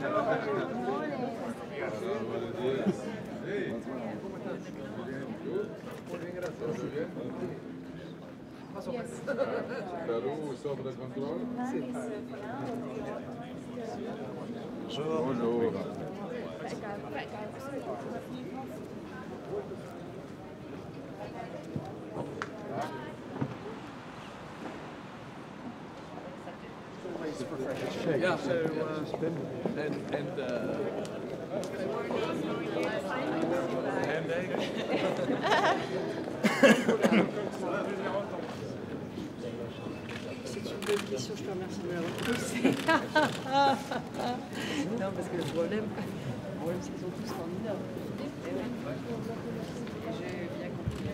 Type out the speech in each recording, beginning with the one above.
Bonjour. Yeah, so, C'est une bonne question, je te remercie de me la reposer. Non, parce que le problème c'est qu'ils sont tous candidats. Et ouais. Et j'ai bien compris.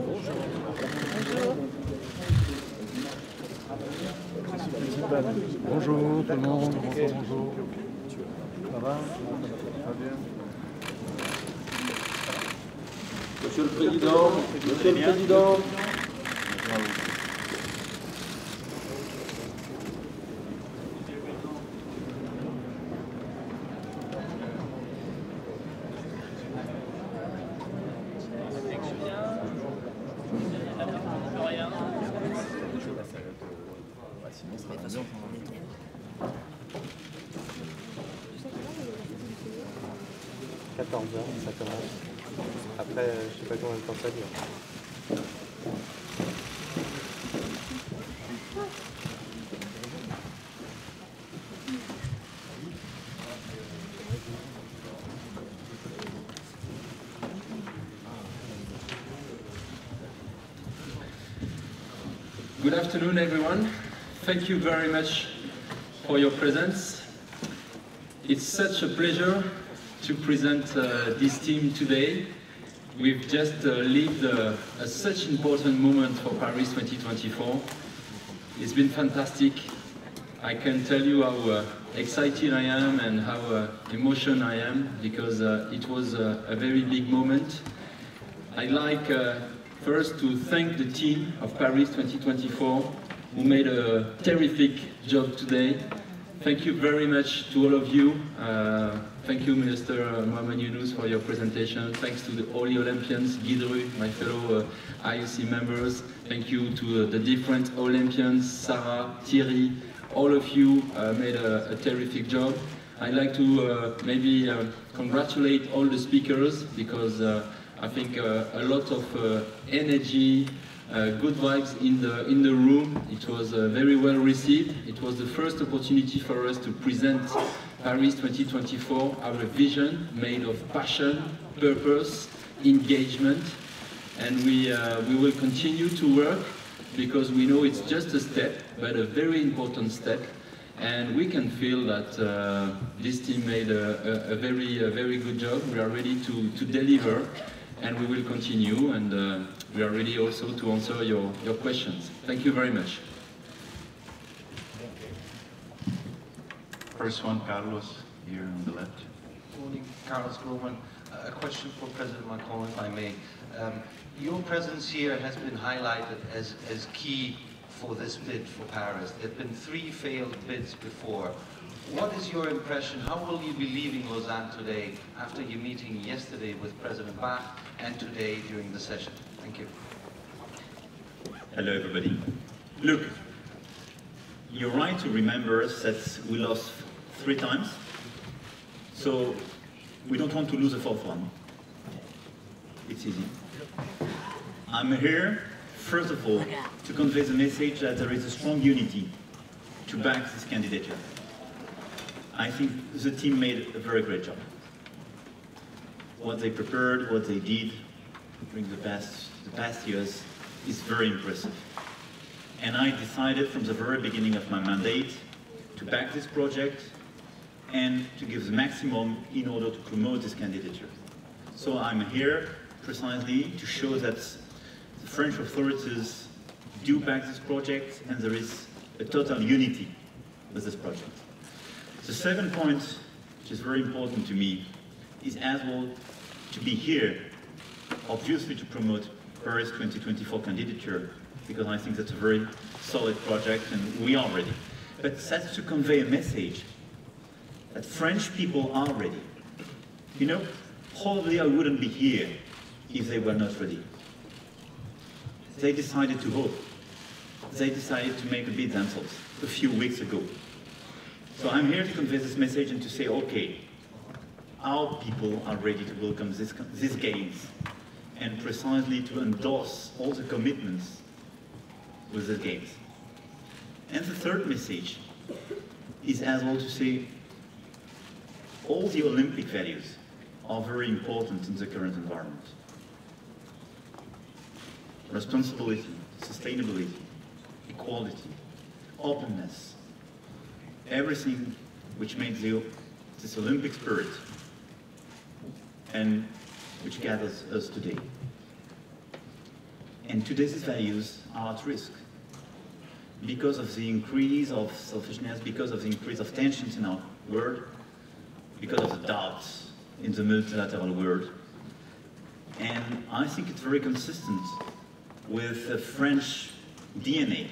Bonjour. Bonjour tout le monde, bonjour. Ça va? Ça va bien? Monsieur le Président, Monsieur le Président. Sinon, ce sera bien. 14h, ça commence. Après, je sais pas combien de temps ça dure. Good afternoon, everyone. Thank you very much for your presence. It's such a pleasure to present this team today. We've just lived such important moment for Paris 2024. It's been fantastic. I can tell you how excited I am and how emotional I am, because it was a very big moment. I'd like first to thank the team of Paris 2024 who made a terrific job today. Thank you very much to all of you. Thank you, Minister Mohamed Yunus, for your presentation. Thanks to all the Olympians, Guy Dru, my fellow IOC members. Thank you to the different Olympians, Sarah, Thierry. All of you made a terrific job. I'd like to maybe congratulate all the speakers, because I think a lot of energy, good vibes in the room. It was very well received. It was the first opportunity for us to present Paris 2024, our vision made of passion, purpose, engagement, and we will continue to work, because we know it's just a step, but a very important step, and we can feel that this team made a very good job. We are ready to deliver. And we will continue, and we are ready also to answer your questions. Thank you very much. First one, Carlos, here on the left. Good morning, Carlos Grohmann. A question for President Macron, if I may. Your presence here has been highlighted as key for this bid for Paris. There have been 3 failed bids before. What is your impression? How will you be leaving Lausanne today after your meeting yesterday with President Bach and today during the session? Thank you. Hello, everybody. Look, you're right to remember us that we lost 3 times, so we don't want to lose a 4th one. It's easy. I'm here, first of all, to convey the message that there is a strong unity to back this candidature. I think the team made a very great job. What they prepared, what they did during the past years is very impressive. And I decided from the very beginning of my mandate to back this project and to give the maximum in order to promote this candidature. So I'm here precisely to show that the French authorities do back this project, and there is a total unity with this project. The second point, which is very important to me, is as well to be here, obviously to promote Paris 2024 candidature, because I think that's a very solid project and we are ready. But that's to convey a message that French people are ready. You know, probably I wouldn't be here if they were not ready. They decided to vote. They decided to make a bid themselves a few weeks ago. So I'm here to convey this message and to say, okay, our people are ready to welcome these games and precisely to endorse all the commitments with the games. And the third message is as well to say all the Olympic values are very important in the current environment. Responsibility, sustainability, equality, openness, everything which makes this Olympic spirit and which gathers us today. And today's values are at risk because of the increase of selfishness, because of the increase of tensions in our world, because of the doubts in the multilateral world. And I think it's very consistent with the French DNA,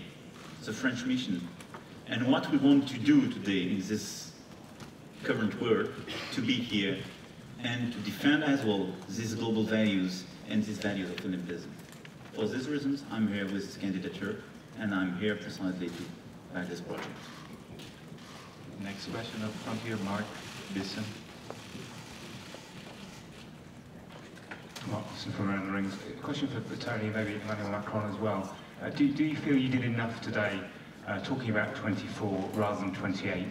the French mission, and what we want to do today in this current world, to be here and to defend as well these global values and these values of Olympism. For these reasons, I'm here with this candidature, and I'm here precisely to back this project. Next question up front here, Mark Bisson. Mark Bisson from Around the Rings. A question for Tony, maybe Emmanuel Macron as well. Do you feel you did enough today, talking about 24 rather than 28,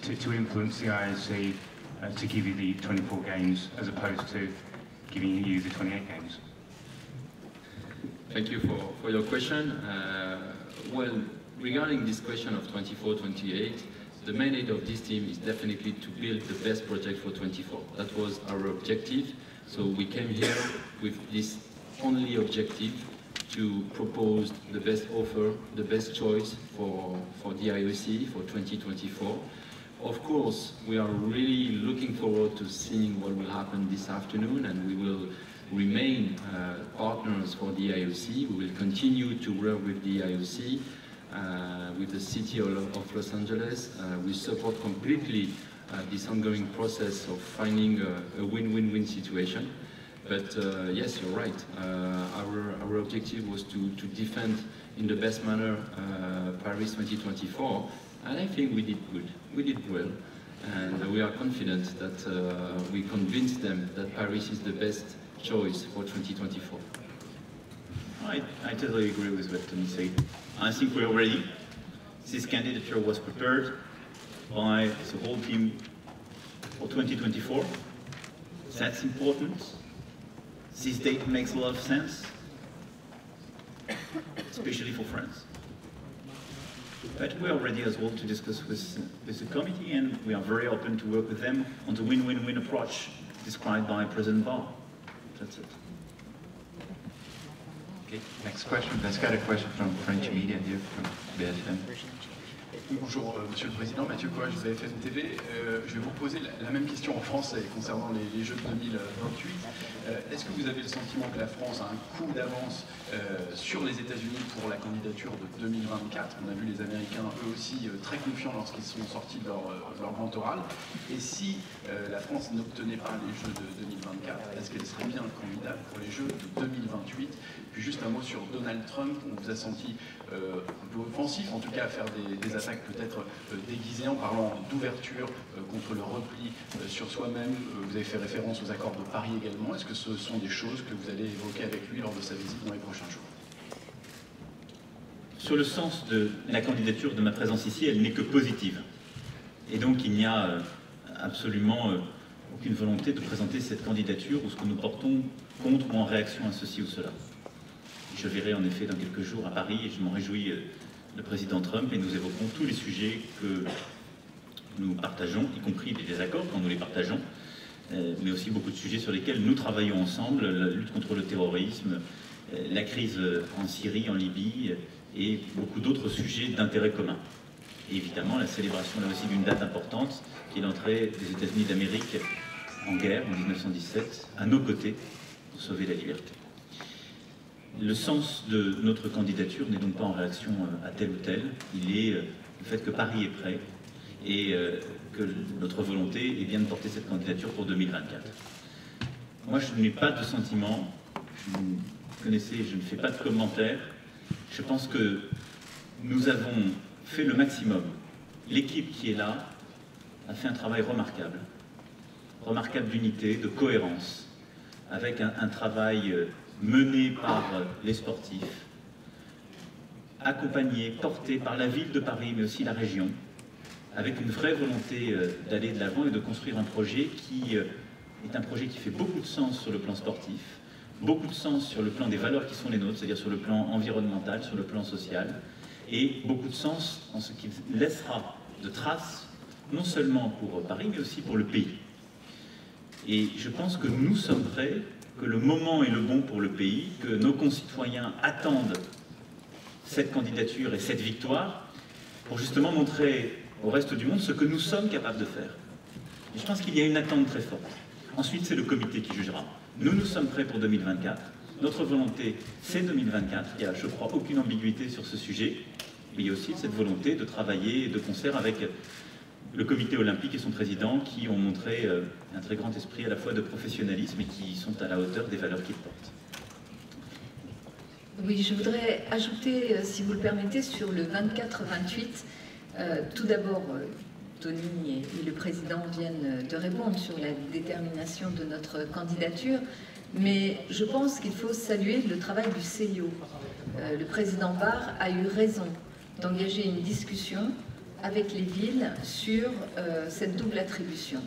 to influence the IOC to give you the 24 games as opposed to giving you the 28 games? Thank you for your question. Well, regarding this question of 24-28, the mandate of this team is definitely to build the best project for 24. That was our objective. So we came here with this only objective to propose the best offer, the best choice for the IOC for 2024. Of course, we are really looking forward to seeing what will happen this afternoon, and we will remain partners for the IOC. We will continue to work with the IOC, with the city of Los Angeles. We support completely this ongoing process of finding a win-win-win situation. But yes, you're right. Our objective was to defend in the best manner Paris 2024, and I think we did good. We did well, and we are confident that we convinced them that Paris is the best choice for 2024. I totally agree with what Tony said. I think we're ready. This candidature was prepared by the whole team for 2024. That's important. This date makes a lot of sense, especially for France. But we are ready as well to discuss with the committee, and we are very open to work with them on the win-win-win approach described by President Barr. That's it. Okay, next question. Let's get a question from French media here, from BFM. Bonjour Monsieur le Président, Mathieu Coage, BFM TV. Je vais vous poser la même question en français concernant les Jeux de 2028. Est-ce que vous avez le sentiment que la France a un coup d'avance sur les États-Unis pour la candidature de 2024? On a vu les Américains eux aussi très confiants lorsqu'ils sont sortis de leur grand oral. Et si la France n'obtenait pas les Jeux de 2024, est-ce qu'elle serait bien candidate pour les Jeux de 2028? Puis juste un mot sur Donald Trump. On vous a senti un peu offensif, en tout cas à faire des attaques peut-être déguisées en parlant d'ouverture contre le repli sur soi-même. Vous avez fait référence aux accords de Paris également. Est-ce que ce sont des choses que vous allez évoquer avec lui lors de sa visite dans les prochains jours? Sur le sens de la candidature de ma présence ici, elle n'est que positive. Et donc il n'y a absolument aucune volonté de présenter cette candidature ou ce que nous portons contre ou en réaction à ceci ou cela. Je verrai en effet dans quelques jours à Paris et je m'en réjouis le président Trump, et nous évoquons tous les sujets que nous partageons, y compris des désaccords quand nous les partageons, mais aussi beaucoup de sujets sur lesquels nous travaillons ensemble, la lutte contre le terrorisme, la crise en Syrie, en Libye, et beaucoup d'autres sujets d'intérêt commun. Et évidemment la célébration là aussi d'une date importante, qui est l'entrée des États-Unis d'Amérique en guerre en 1917, à nos côtés, pour sauver la liberté. Le sens de notre candidature n'est donc pas en réaction à tel ou tel, il est le fait que Paris est prêt, et que notre volonté est bien de porter cette candidature pour 2024. Moi, je n'ai pas de sentiment, vous connaissez, je ne fais pas de commentaires. Je pense que nous avons fait le maximum. L'équipe qui est là a fait un travail remarquable. Remarquable d'unité, de cohérence, avec un travail mené par les sportifs, accompagné, porté par la ville de Paris, mais aussi la région, avec une vraie volonté d'aller de l'avant et de construire un projet qui est un projet qui fait beaucoup de sens sur le plan sportif, beaucoup de sens sur le plan des valeurs qui sont les nôtres, c'est-à-dire sur le plan environnemental, sur le plan social, et beaucoup de sens en ce qu'il laissera de traces, non seulement pour Paris, mais aussi pour le pays. Et je pense que nous sommes prêts, que le moment est le bon pour le pays, que nos concitoyens attendent cette candidature et cette victoire pour justement montrer au reste du monde ce que nous sommes capables de faire. Et je pense qu'il y a une attente très forte. Ensuite, c'est le comité qui jugera. Nous sommes prêts pour 2024. Notre volonté, c'est 2024. Il n'y a, je crois, aucune ambiguïté sur ce sujet. Mais il y a aussi cette volonté de travailler de concert avec le comité olympique et son président qui ont montré un très grand esprit à la fois de professionnalisme et qui sont à la hauteur des valeurs qu'ils portent. Oui, je voudrais ajouter, si vous le permettez, sur le 24-28. Tout d'abord, Tony et le président viennent de répondre sur la détermination de notre candidature, mais je pense qu'il faut saluer le travail du CIO. Le président Barre a eu raison d'engager une discussion avec les villes sur cette double attribution.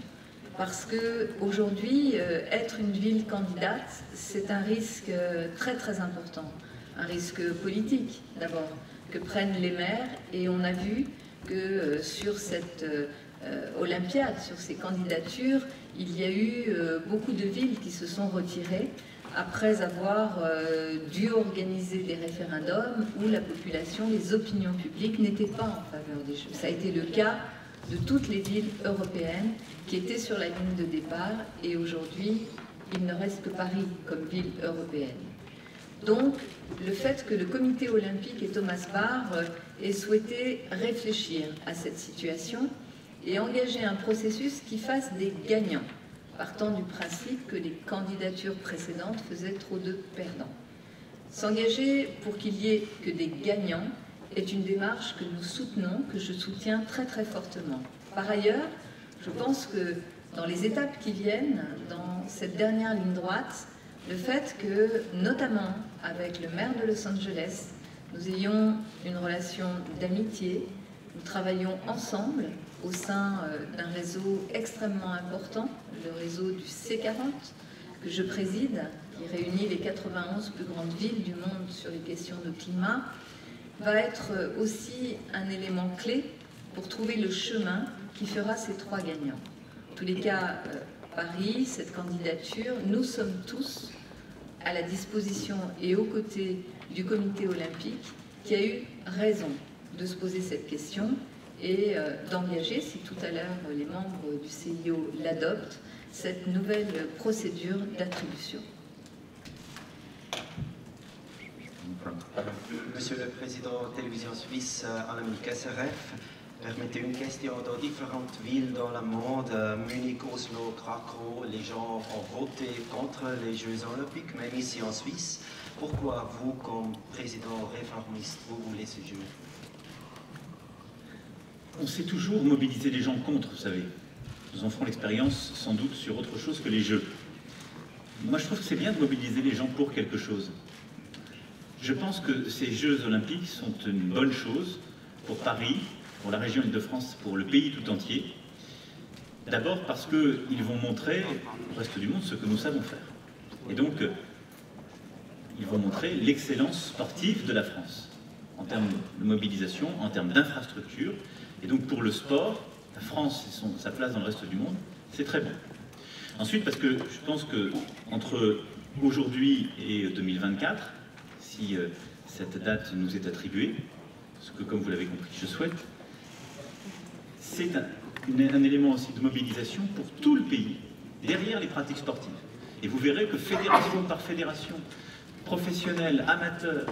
Parce qu'aujourd'hui, être une ville candidate, c'est un risque très très important. Un risque politique d'abord, que prennent les maires. Et on a vu que sur cette Olympiade, sur ces candidatures, il y a eu beaucoup de villes qui se sont retirées après avoir dû organiser des référendums où la population, les opinions publiques n'étaient pas en faveur des Jeux. Ça a été le cas de toutes les villes européennes qui étaient sur la ligne de départ et aujourd'hui, il ne reste que Paris comme ville européenne. Donc, le fait que le comité olympique et Thomas Barr aient souhaité réfléchir à cette situation et engager un processus qui fasse des gagnants, partant du principe que les candidatures précédentes faisaient trop de perdants. S'engager pour qu'il y ait que des gagnants est une démarche que nous soutenons, que je soutiens très très fortement. Par ailleurs, je pense que dans les étapes qui viennent, dans cette dernière ligne droite, le fait que, notamment avec le maire de Los Angeles, nous ayons une relation d'amitié, nous travaillons ensemble au sein d'un réseau extrêmement important, le réseau du C40, que je préside, qui réunit les 91 plus grandes villes du monde sur les questions de climat, va être aussi un élément clé pour trouver le chemin qui fera ces trois gagnants. En tous les cas, Paris, cette candidature, nous sommes tous à la disposition et aux côtés du comité olympique qui a eu raison de se poser cette question et d'engager, si tout à l'heure les membres du CIO l'adoptent, cette nouvelle procédure d'attribution. Monsieur le Président de Télévision Suisse, Annemiek SRF, permettez une question. Dans différentes villes dans le monde, Munich, Oslo, Krakow, les gens ont voté contre les Jeux Olympiques, même ici en Suisse. Pourquoi vous, comme président réformiste, vous voulez ces Jeux? On sait toujours mobiliser les gens contre, vous savez. Nous en ferons l'expérience sans doute sur autre chose que les Jeux. Moi, je trouve que c'est bien de mobiliser les gens pour quelque chose. Je pense que ces Jeux Olympiques sont une bonne chose pour Paris, pour la région Île-de-France, pour le pays tout entier. D'abord parce qu'ils vont montrer au reste du monde ce que nous savons faire. Et donc, ils vont montrer l'excellence sportive de la France, en termes de mobilisation, en termes d'infrastructure. Et donc, pour le sport, la France et sa place dans le reste du monde, c'est très bon. Ensuite, parce que je pense qu'entre aujourd'hui et 2024, si cette date nous est attribuée, ce que, comme vous l'avez compris, je souhaite, c'est un élément aussi de mobilisation pour tout le pays, derrière les pratiques sportives. Et vous verrez que fédération par fédération, professionnels, amateurs,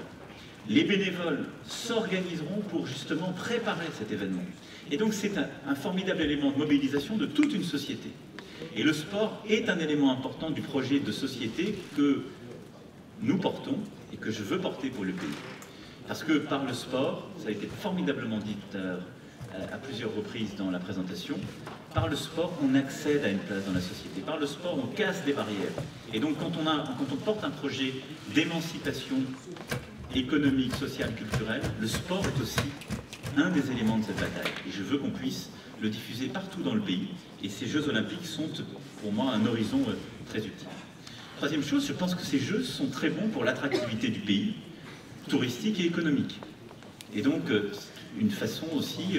les bénévoles s'organiseront pour justement préparer cet événement. Et donc c'est un formidable élément de mobilisation de toute une société. Et le sport est un élément important du projet de société que nous portons et que je veux porter pour le pays. Parce que par le sport, ça a été formidablement dit tout à l'heure à plusieurs reprises dans la présentation, par le sport, on accède à une place dans la société. Par le sport, on casse des barrières. Et donc quand on porte un projet d'émancipation économique, sociale, culturelle, le sport est aussi un des éléments de cette bataille. Et je veux qu'on puisse le diffuser partout dans le pays. Et ces Jeux Olympiques sont, pour moi, un horizon très utile. Troisième chose, je pense que ces Jeux sont très bons pour l'attractivité du pays, touristique et économique. Et donc, une façon aussi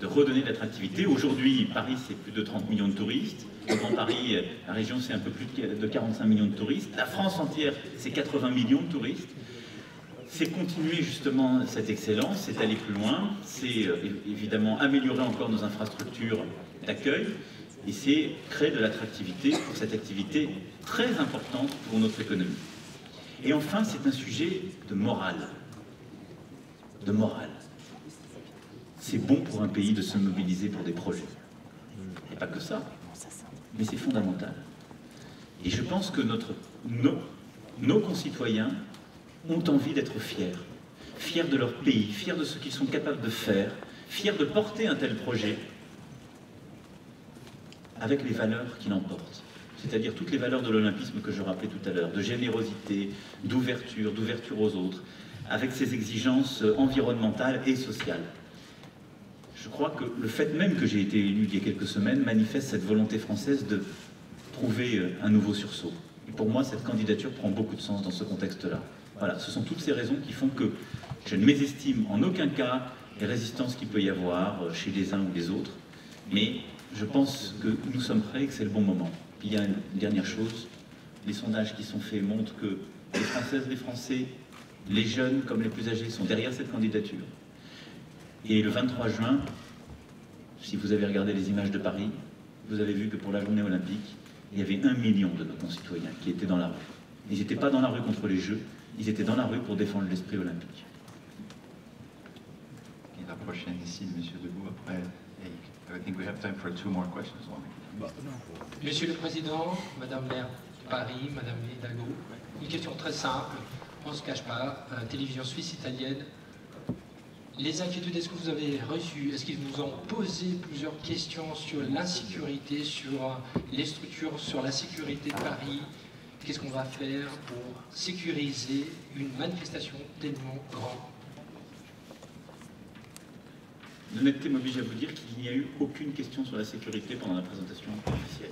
de redonner de l'attractivité. Aujourd'hui, Paris, c'est plus de 30 millions de touristes. Dans Paris, la région, c'est un peu plus de 45 millions de touristes. La France entière, c'est 80 millions de touristes. C'est continuer justement cette excellence, c'est aller plus loin, c'est évidemment améliorer encore nos infrastructures d'accueil, et c'est créer de l'attractivité pour cette activité très importante pour notre économie. Et enfin, c'est un sujet de morale. De morale. C'est bon pour un pays de se mobiliser pour des projets. Et pas que ça, mais c'est fondamental. Et je pense que nos concitoyens ont envie d'être fiers. Fiers de leur pays, fiers de ce qu'ils sont capables de faire, fiers de porter un tel projet avec les valeurs qu'il emporte. C'est-à-dire toutes les valeurs de l'olympisme que je rappelais tout à l'heure, de générosité, d'ouverture aux autres, avec ses exigences environnementales et sociales. Je crois que le fait même que j'ai été élu il y a quelques semaines manifeste cette volonté française de trouver un nouveau sursaut. Et pour moi, cette candidature prend beaucoup de sens dans ce contexte-là. Voilà, ce sont toutes ces raisons qui font que je ne mésestime en aucun cas les résistances qu'il peut y avoir chez les uns ou les autres, mais je pense que nous sommes prêts et que c'est le bon moment. Puis il y a une dernière chose, les sondages qui sont faits montrent que les Françaises, les Français, les jeunes comme les plus âgés sont derrière cette candidature. Et le 23 juin, si vous avez regardé les images de Paris, vous avez vu que pour la journée olympique, il y avait 1 million de nos concitoyens qui étaient dans la rue. Ils n'étaient pas dans la rue contre les Jeux, ils étaient dans la rue pour défendre l'esprit olympique. Et la prochaine ici, Monsieur Debout, après. I think we have time for 2 more questions. Monsieur le Président, Madame maire de Paris, Madame Hidalgo, une question très simple, on ne se cache pas, télévision suisse italienne. Les inquiétudes, est-ce que vous avez reçues, est-ce qu'ils vous ont posé plusieurs questions sur l'insécurité, sur les structures, sur la sécurité de Paris? Qu'est-ce qu'on va faire pour sécuriser une manifestation tellement grande? L'honnêteté m'oblige à vous dire qu'il n'y a eu aucune question sur la sécurité pendant la présentation officielle.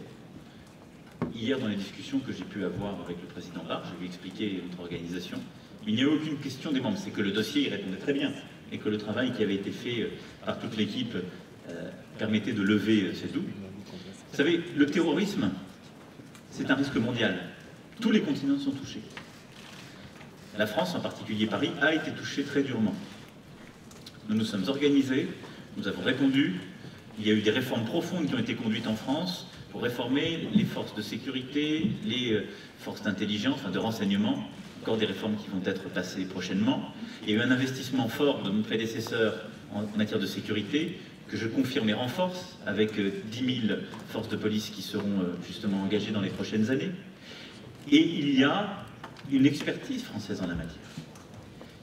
Hier, dans les discussions que j'ai pu avoir avec le président Barre, je lui ai expliqué notre organisation, il n'y a eu aucune question des membres. C'est que le dossier y répondait très bien et que le travail qui avait été fait par toute l'équipe permettait de lever ces doutes. Vous savez, le terrorisme, c'est un risque mondial. Tous les continents sont touchés. La France, en particulier Paris, a été touchée très durement. Nous nous sommes organisés, nous avons répondu. Il y a eu des réformes profondes qui ont été conduites en France pour réformer les forces de sécurité, les forces d'intelligence, enfin de renseignement, encore des réformes qui vont être passées prochainement. Il y a eu un investissement fort de mon prédécesseur en matière de sécurité, que je confirme et renforce, avec 10 000 forces de police qui seront justement engagées dans les prochaines années. Et il y a une expertise française en la matière.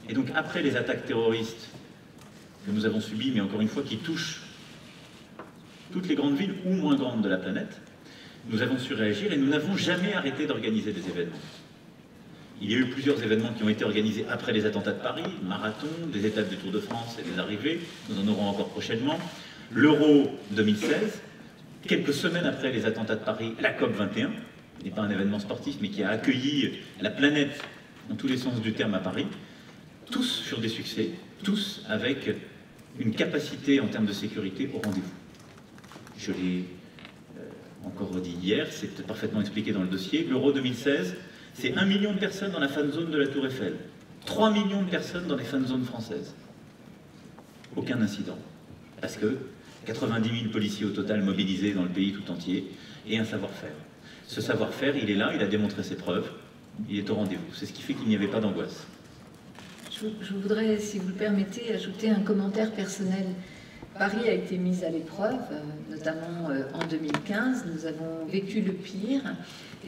Et donc après les attaques terroristes que nous avons subies, mais encore une fois qui touchent toutes les grandes villes ou moins grandes de la planète, nous avons su réagir et nous n'avons jamais arrêté d'organiser des événements. Il y a eu plusieurs événements qui ont été organisés après les attentats de Paris, marathon, des étapes du Tour de France et des arrivées, nous en aurons encore prochainement. L'Euro 2016, quelques semaines après les attentats de Paris, la COP 21, qui n'est pas un événement sportif, mais qui a accueilli la planète dans tous les sens du terme à Paris, tous furent des succès, tous avec une capacité en termes de sécurité au rendez-vous. Je l'ai encore redit hier, c'est parfaitement expliqué dans le dossier. L'Euro 2016, c'est 1 million de personnes dans la fan zone de la Tour Eiffel, 3 millions de personnes dans les fan zones françaises. Aucun incident. Parce que 90 000 policiers au total mobilisés dans le pays tout entier et un savoir-faire. Ce savoir-faire, il est là, il a démontré ses preuves, il est au rendez-vous. C'est ce qui fait qu'il n'y avait pas d'angoisse. Je voudrais, si vous le permettez, ajouter un commentaire personnel. Paris a été mise à l'épreuve, notamment en 2015. Nous avons vécu le pire.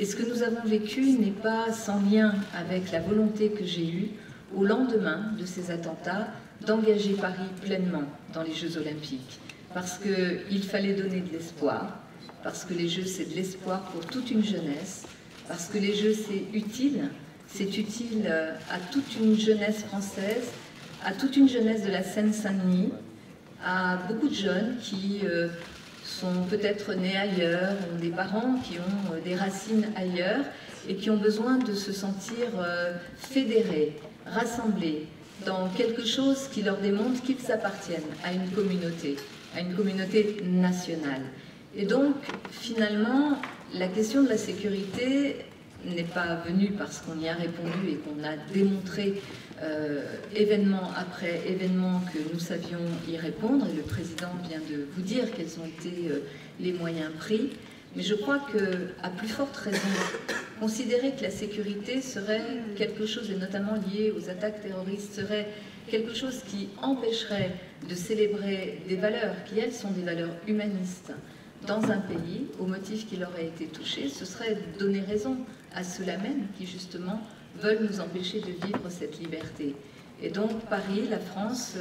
Et ce que nous avons vécu n'est pas sans lien avec la volonté que j'ai eue, au lendemain de ces attentats, d'engager Paris pleinement dans les Jeux Olympiques. Parce qu'il fallait donner de l'espoir, parce que les Jeux, c'est de l'espoir pour toute une jeunesse, parce que les Jeux, c'est utile à toute une jeunesse française, à toute une jeunesse de la Seine-Saint-Denis, à beaucoup de jeunes qui sont peut-être nés ailleurs, ont des parents qui ont des racines ailleurs et qui ont besoin de se sentir fédérés, rassemblés dans quelque chose qui leur démontre qu'ils appartiennent à une communauté nationale. Et donc, finalement, la question de la sécurité n'est pas venue parce qu'on y a répondu et qu'on a démontré événement après événement que nous savions y répondre, et le président vient de vous dire quels ont été les moyens pris. Mais je crois qu'à plus forte raison, considérer que la sécurité serait quelque chose, et notamment lié aux attaques terroristes, serait quelque chose qui empêcherait de célébrer des valeurs qui, elles, sont des valeurs humanistes dans un pays, au motif qu'il aurait été touché, ce serait donner raison à ceux-là même qui, justement, veulent nous empêcher de vivre cette liberté. Et donc, Paris, la France,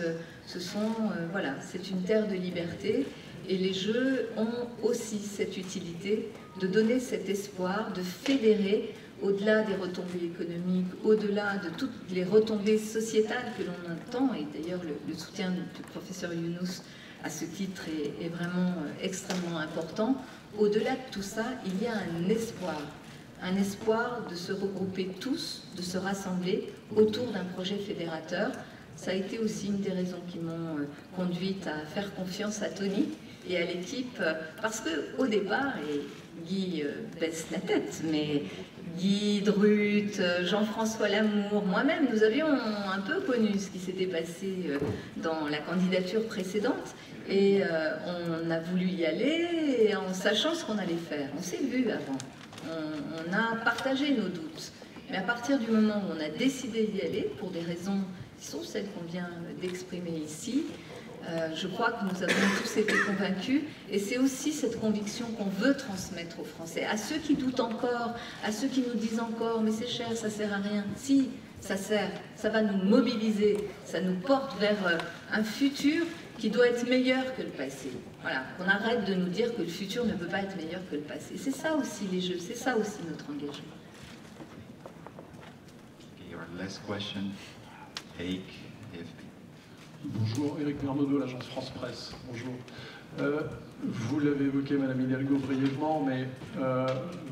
voilà, c'est une terre de liberté, et les Jeux ont aussi cette utilité de donner cet espoir, de fédérer, au-delà des retombées économiques, au-delà de toutes les retombées sociétales que l'on entend, et d'ailleurs le soutien du professeur Younous à ce titre est vraiment extrêmement important. Au-delà de tout ça, il y a un espoir de se regrouper tous, de se rassembler autour d'un projet fédérateur. Ça a été aussi une des raisons qui m'ont conduite à faire confiance à Tony et à l'équipe, parce qu'au départ, et Guy baisse la tête, mais Guy, Drut, Jean-François Lamour, moi-même, nous avions un peu connu ce qui s'était passé dans la candidature précédente, et on a voulu y aller en sachant ce qu'on allait faire. On s'est vu avant, on a partagé nos doutes, mais à partir du moment où on a décidé d'y aller, pour des raisons qui sont celles qu'on vient d'exprimer ici, je crois que nous avons tous été convaincus, et c'est aussi cette conviction qu'on veut transmettre aux Français, à ceux qui doutent encore, à ceux qui nous disent encore « mais c'est cher, ça sert à rien ». Si, ça sert, ça va nous mobiliser, ça nous porte vers un futur qui doit être meilleur que le passé. Voilà, qu'on arrête de nous dire que le futur ne peut pas être meilleur que le passé. C'est ça aussi les Jeux, c'est ça aussi notre engagement. Your last question, Eric, AFP. Bonjour, Éric Mernaudot, l'agence France Presse. Bonjour. Vous l'avez évoqué, Madame Hidalgo, brièvement, mais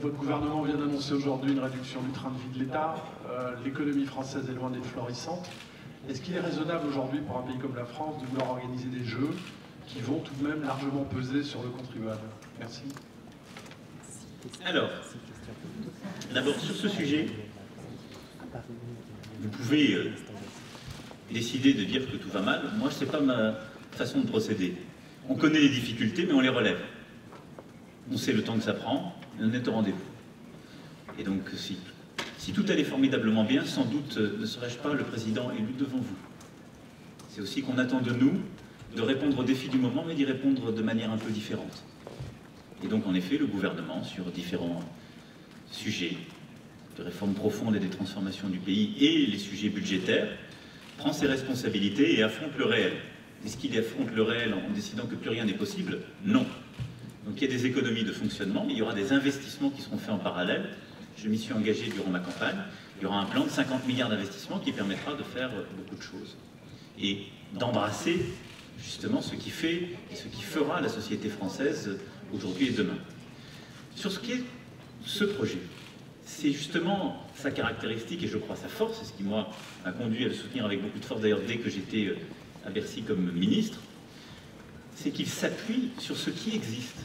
votre gouvernement vient d'annoncer aujourd'hui une réduction du train de vie de l'État. L'économie française est loin d'être florissante. Est-ce qu'il est raisonnable aujourd'hui pour un pays comme la France de vouloir organiser des Jeux qui vont tout de même largement peser sur le contribuable? Merci. Alors, d'abord sur ce sujet, vous pouvez décider de dire que tout va mal. Moi, ce n'est pas ma façon de procéder. On connaît les difficultés, mais on les relève. On sait le temps que ça prend, et on est au rendez-vous. Et donc, si tout allait formidablement bien, sans doute ne serais-je pas le président élu devant vous. C'est aussi qu'on attend de nous de répondre aux défis du moment, mais d'y répondre de manière un peu différente. Et donc, en effet, le gouvernement, sur différents sujets de réformes profondes et des transformations du pays et les sujets budgétaires, prend ses responsabilités et affronte le réel. Est-ce qu'il affronte le réel en décidant que plus rien n'est possible? Non. Donc il y a des économies de fonctionnement, mais il y aura des investissements qui seront faits en parallèle. Je m'y suis engagé durant ma campagne. Il y aura un plan de 50 milliards d'investissements qui permettra de faire beaucoup de choses. Et d'embrasser justement ce qui fait et ce qui fera la société française aujourd'hui et demain. Sur ce qui est ce projet, c'est justement sa caractéristique et je crois sa force, c'est ce qui moi m'a conduit à le soutenir avec beaucoup de force d'ailleurs dès que j'étais à Bercy comme ministre, c'est qu'il s'appuie sur ce qui existe.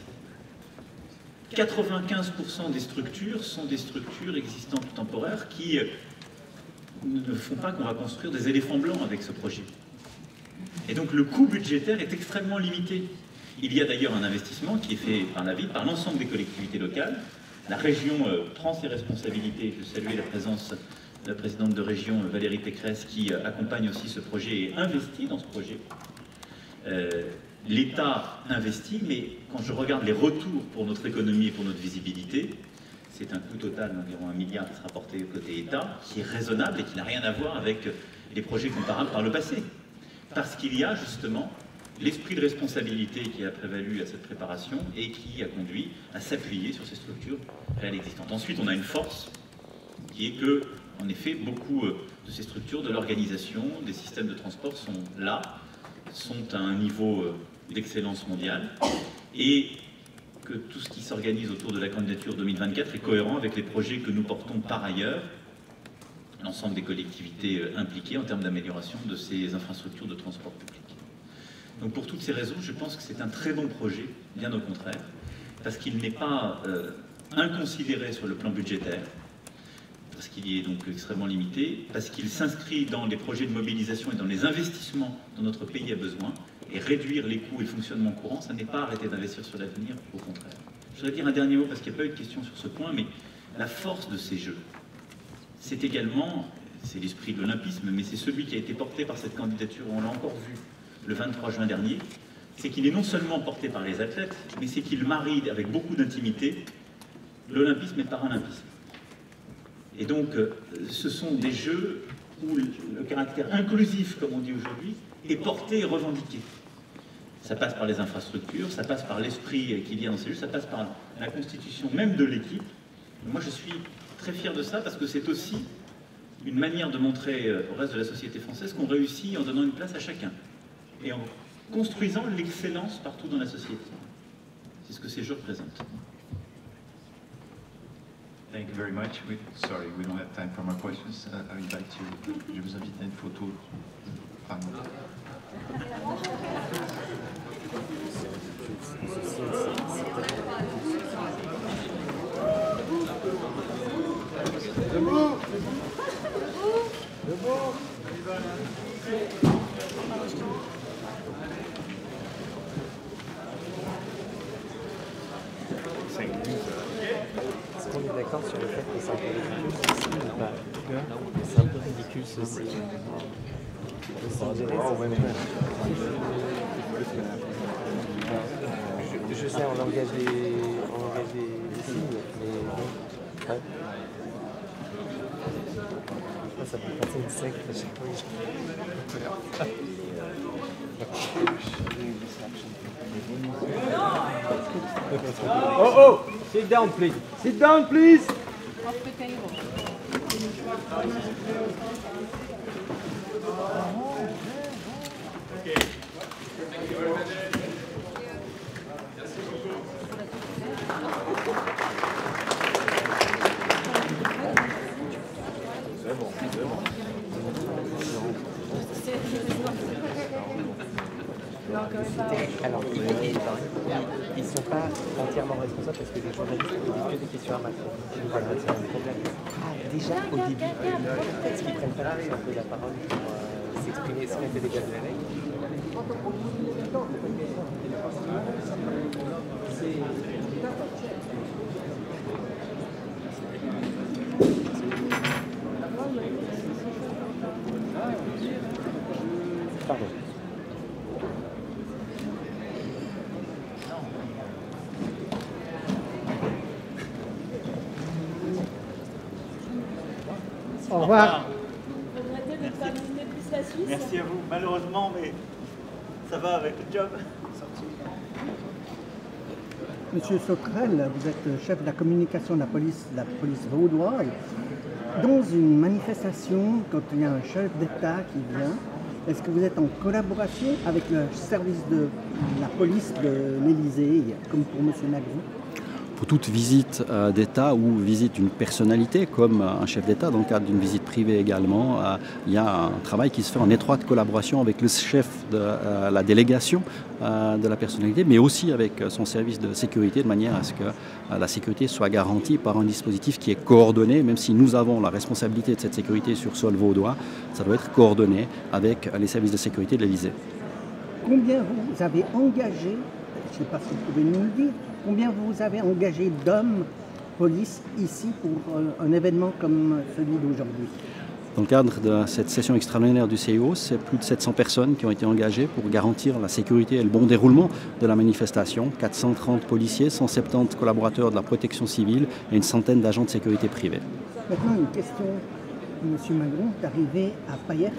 95% des structures sont des structures existantes ou temporaires qui ne font pas qu'on va construire des éléphants blancs avec ce projet. Et donc le coût budgétaire est extrêmement limité. Il y a d'ailleurs un investissement qui est fait par la ville, par l'ensemble des collectivités locales. La région prend ses responsabilités. Je salue la présence la présidente de région Valérie Pécresse, qui accompagne aussi ce projet et investit dans ce projet. L'État investit, mais quand je regarde les retours pour notre économie et pour notre visibilité, c'est un coût total d'environ 1 milliard qui sera porté côté État, qui est raisonnable et qui n'a rien à voir avec les projets comparables par le passé. Parce qu'il y a justement l'esprit de responsabilité qui a prévalu à cette préparation et qui a conduit à s'appuyer sur ces structures réelles existantes. Ensuite, on a une force qui est que, en effet, beaucoup de ces structures, de l'organisation, des systèmes de transport sont là, sont à un niveau d'excellence mondiale, et que tout ce qui s'organise autour de la candidature 2024 est cohérent avec les projets que nous portons par ailleurs, l'ensemble des collectivités impliquées en termes d'amélioration de ces infrastructures de transport public. Donc pour toutes ces raisons, je pense que c'est un très bon projet, bien au contraire, parce qu'il n'est pas inconsidéré sur le plan budgétaire, parce qu'il est donc extrêmement limité, parce qu'il s'inscrit dans les projets de mobilisation et dans les investissements dont notre pays a besoin, et réduire les coûts et le fonctionnement courant, ça n'est pas arrêter d'investir sur l'avenir, au contraire. Je voudrais dire un dernier mot, parce qu'il n'y a pas eu de question sur ce point, mais la force de ces Jeux, c'est également, c'est l'esprit de l'olympisme, mais c'est celui qui a été porté par cette candidature, on l'a encore vu le 23 juin dernier, c'est qu'il est non seulement porté par les athlètes, mais c'est qu'il marie avec beaucoup d'intimité l'olympisme et le paralympisme. Et donc, ce sont des Jeux où le caractère inclusif, comme on dit aujourd'hui, est porté et revendiqué. Ça passe par les infrastructures, ça passe par l'esprit qu'il y a dans ces Jeux, ça passe par la constitution même de l'équipe. Moi, je suis très fier de ça parce que c'est aussi une manière de montrer au reste de la société française qu'on réussit en donnant une place à chacun et en construisant l'excellence partout dans la société. C'est ce que ces Jeux représentent. Thank you very much. Sorry, we don't have time for more questions. I would like to... Je vous invite à une photo. Debout. Debout. Est-ce qu'on est d'accord sur le fait que c'est un peu ridicule ceci ou pas? C'est un peu ridicule ceci. Je sais, on engage des signes, mais bon. Ouais. Ça peut passer une secte à chaque fois. Oh oh! Sit down, please. Sit down, please. Off the table. Okay. Thank you very much. C'est bon, c'est bon. Alors, ils ne sont pas entièrement responsables parce que les journalistes posent que des questions à Macron. Voilà, c'est un problème. Ah, déjà, au début, est-ce qu'ils prennent pas un peu la parole pour s'exprimer sans être légal de la règle? Pardon. Au revoir. Vous regrettez de ne pas visiter plus la Suisse? Merci à vous. Malheureusement, mais ça va avec le job. Monsieur Sauterelle, vous êtes chef de la communication de la police vaudoise. Dans une manifestation, quand il y a un chef d'État qui vient, est-ce que vous êtes en collaboration avec le service de la police de l'Élysée, comme pour monsieur Nagou? Pour toute visite d'État ou visite d'une personnalité comme un chef d'État, dans le cadre d'une visite privée également, il y a un travail qui se fait en étroite collaboration avec le chef de la délégation de la personnalité, mais aussi avec son service de sécurité, de manière à ce que la sécurité soit garantie par un dispositif qui est coordonné, même si nous avons la responsabilité de cette sécurité sur sol vaudois, ça doit être coordonné avec les services de sécurité de l'Élysée. Combien vous avez engagé, je ne sais pas si vous pouvez nous le dire, combien vous avez engagé d'hommes police ici pour un événement comme celui d'aujourd'hui? Dans le cadre de cette session extraordinaire du CIO, c'est plus de 700 personnes qui ont été engagées pour garantir la sécurité et le bon déroulement de la manifestation. 430 policiers, 170 collaborateurs de la protection civile et une centaine d'agents de sécurité privés. Maintenant, une question. M. Macron est arrivé à Payerne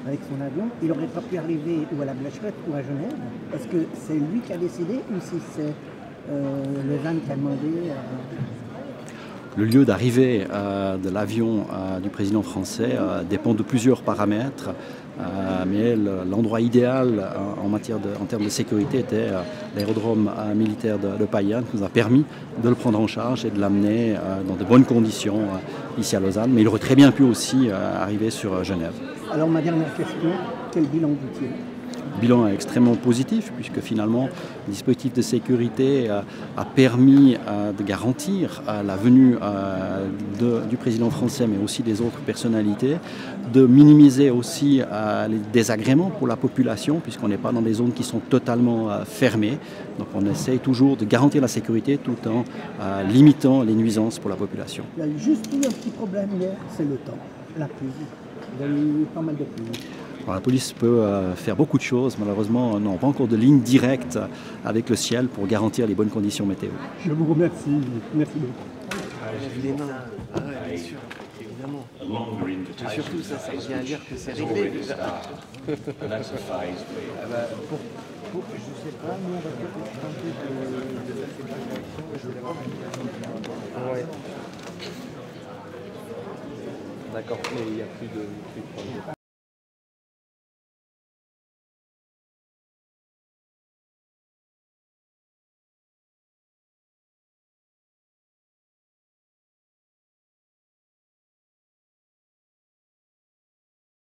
avec son avion. Il n'aurait pas pu arriver ou à la Blécherette ou à Genève. Est-ce que c'est lui qui a décidé ou si c'est Lausanne qui a demandé Le lieu d'arrivée de l'avion du président français dépend de plusieurs paramètres, mais l'endroit idéal en termes de sécurité était l'aérodrome militaire de Payerne, qui nous a permis de le prendre en charge et de l'amener dans de bonnes conditions ici à Lausanne. Mais il aurait très bien pu aussi arriver sur Genève. Alors ma dernière question, quel bilan vous tirez? Bilan extrêmement positif puisque finalement le dispositif de sécurité a permis de garantir la venue du président français mais aussi des autres personnalités, de minimiser aussi les désagréments pour la population puisqu'on n'est pas dans des zones qui sont totalement fermées. Donc on essaye toujours de garantir la sécurité tout en limitant les nuisances pour la population. Il y a juste eu un petit problème hier, c'est le temps, la pluie. Il y a eu pas mal de pluie. Alors, la police peut faire beaucoup de choses. Malheureusement, on n'a pas encore de ligne directe avec le ciel pour garantir les bonnes conditions météo. Je vous remercie. Merci beaucoup. Les mains. Ah ouais, bien sûr, évidemment. Et surtout, ça revient à dire que c'est réglé déjà. Je sais pas, nous on va peut-être un peu de la séparation. Je voulais voir. Ouais. D'accord, mais il n'y a plus de problème.